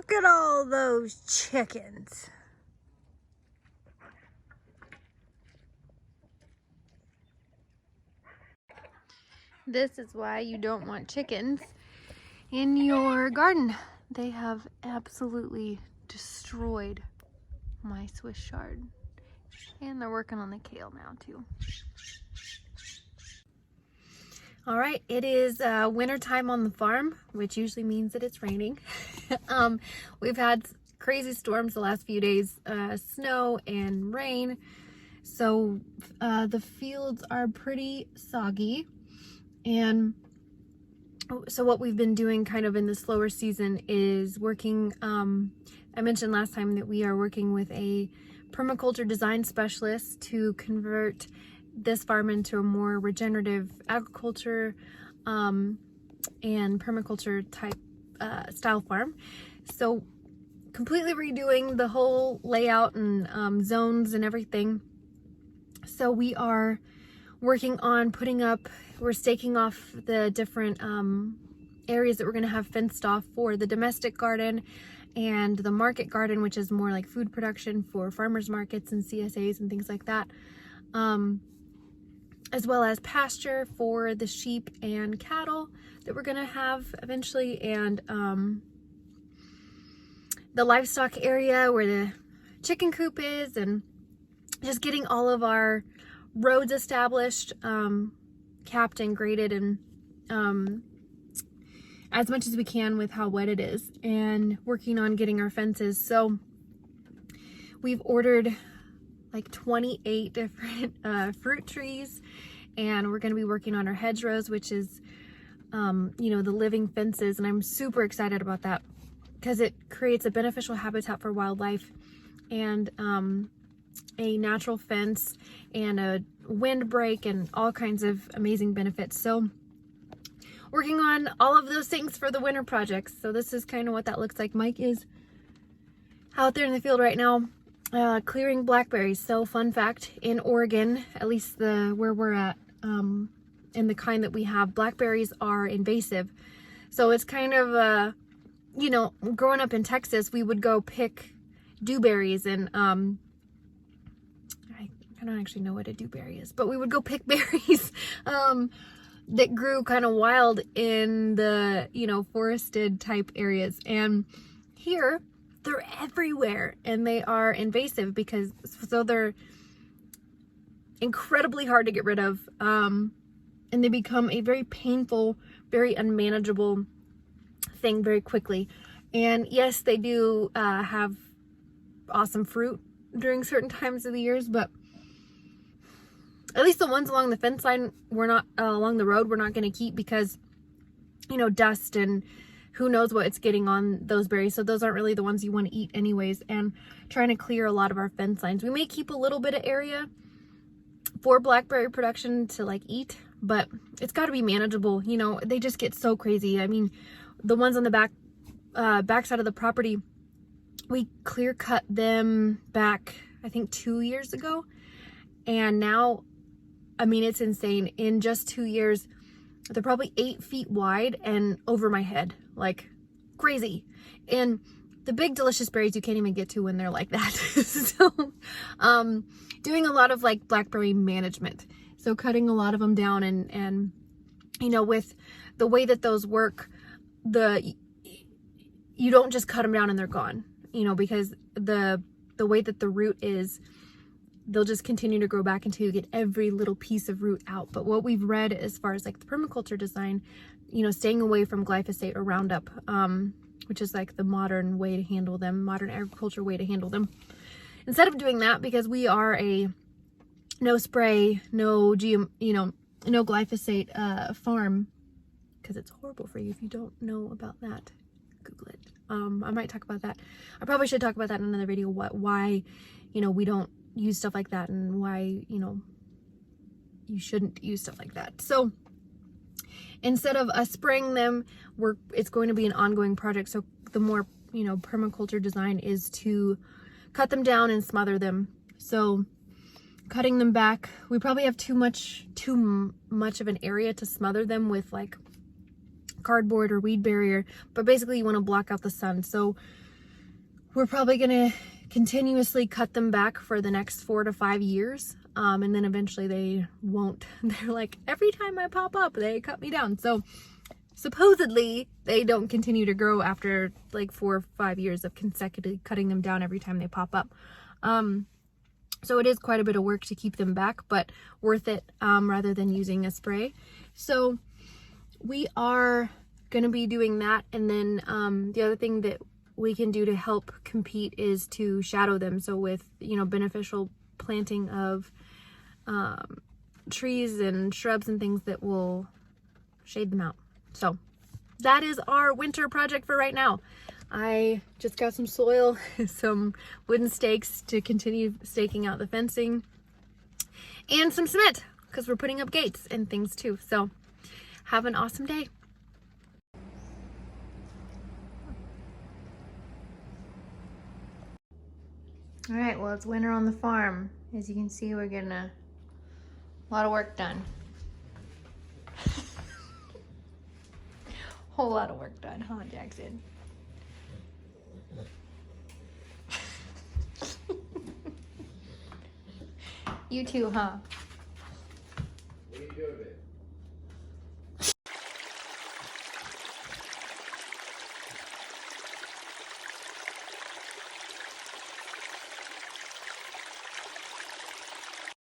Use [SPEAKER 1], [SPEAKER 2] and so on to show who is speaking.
[SPEAKER 1] Look at all those chickens. This is why you don't want chickens in your garden. They have absolutely destroyed my Swiss chard. And they're working on the kale now too. All right, it is winter time on the farm, which usually means that it's raining. We've had crazy storms the last few days, snow and rain. So the fields are pretty soggy. And so what we've been doing kind of in the slower season is working, I mentioned last time that we are working with a permaculture design specialist to convert this farm into a more regenerative agriculture and permaculture type style farm. So completely redoing the whole layout and zones and everything. So we are working on putting up, we're staking off the different areas that we're going to have fenced off for the domestic garden and the market garden, which is more like food production for farmers markets and CSAs and things like that. As well as pasture for the sheep and cattle that we're gonna have eventually, and the livestock area where the chicken coop is, and just getting all of our roads established, capped and graded, and as much as we can with how wet it is, and working on getting our fences. So we've ordered like 28 different fruit trees, and we're going to be working on our hedgerows, which is you know, the living fences, and I'm super excited about that because it creates a beneficial habitat for wildlife and a natural fence and a windbreak and all kinds of amazing benefits. So working on all of those things for the winter projects. So this is kind of what that looks like. Mike is out there in the field right now clearing blackberries. So fun fact, in Oregon, at least where we're at, and the kind that we have, blackberries are invasive. So it's kind of you know, growing up in Texas, we would go pick dewberries, and I don't actually know what a dewberry is, but we would go pick berries that grew kind of wild in the, you know, forested type areas. And here they're everywhere, and they are invasive because, so they're incredibly hard to get rid of, and they become a very painful, very unmanageable thing very quickly. And yes, they do have awesome fruit during certain times of the years, but at least the ones along the fence line, we're not along the road, we're not going to keep because, you know, dust and who knows what it's getting on those berries. So those aren't really the ones you want to eat anyways, and trying to clear a lot of our fence lines. We may keep a little bit of area for blackberry production to like eat, but it's got to be manageable. You know, they just get so crazy. I mean, the ones on the back side of the property, we clear cut them back, I think 2 years ago. And now, I mean, it's insane. In just 2 years, they're probably 8 feet wide and over my head, like crazy. And the big delicious berries you can't even get to when they're like that. So doing a lot of like blackberry management. So cutting a lot of them down, and you know, with the way that those work, you don't just cut them down and they're gone, you know, because the way that the root is, they'll just continue to grow back until you get every little piece of root out. But what we've read as far as like the permaculture design, you know, staying away from glyphosate or Roundup, which is like the modern way to handle them, modern agriculture way to handle them. Instead of doing that, because we are a no spray, no GM, you know, no glyphosate farm, because it's horrible for you. If you don't know about that, Google it. I might talk about that. I probably should talk about that in another video, why, you know, we don't use stuff like that, and why, you know, you shouldn't use stuff like that. So instead of us spraying them, it's going to be an ongoing project. So the more, you know, permaculture design is to cut them down and smother them. So cutting them back, we probably have too much of an area to smother them with like cardboard or weed barrier, but basically you want to block out the sun. So we're probably gonna continuously cut them back for the next 4 to 5 years. And then eventually they won't. They're like, every time I pop up, they cut me down. So supposedly they don't continue to grow after like 4 or 5 years of consecutively cutting them down every time they pop up. So it is quite a bit of work to keep them back, but worth it, rather than using a spray. So we are going to be doing that. And then the other thing that we can do to help compete is to shadow them. So with, beneficial planting of trees and shrubs and things that will shade them out. So that is our winter project for right now. I just got some soil, some wooden stakes to continue staking out the fencing, and some cement because we're putting up gates and things too. So have an awesome day. All right, well, it's winter on the farm. As you can see, we're getting a lot of work done. Whole lot of work done, huh, Jackson? You too, huh?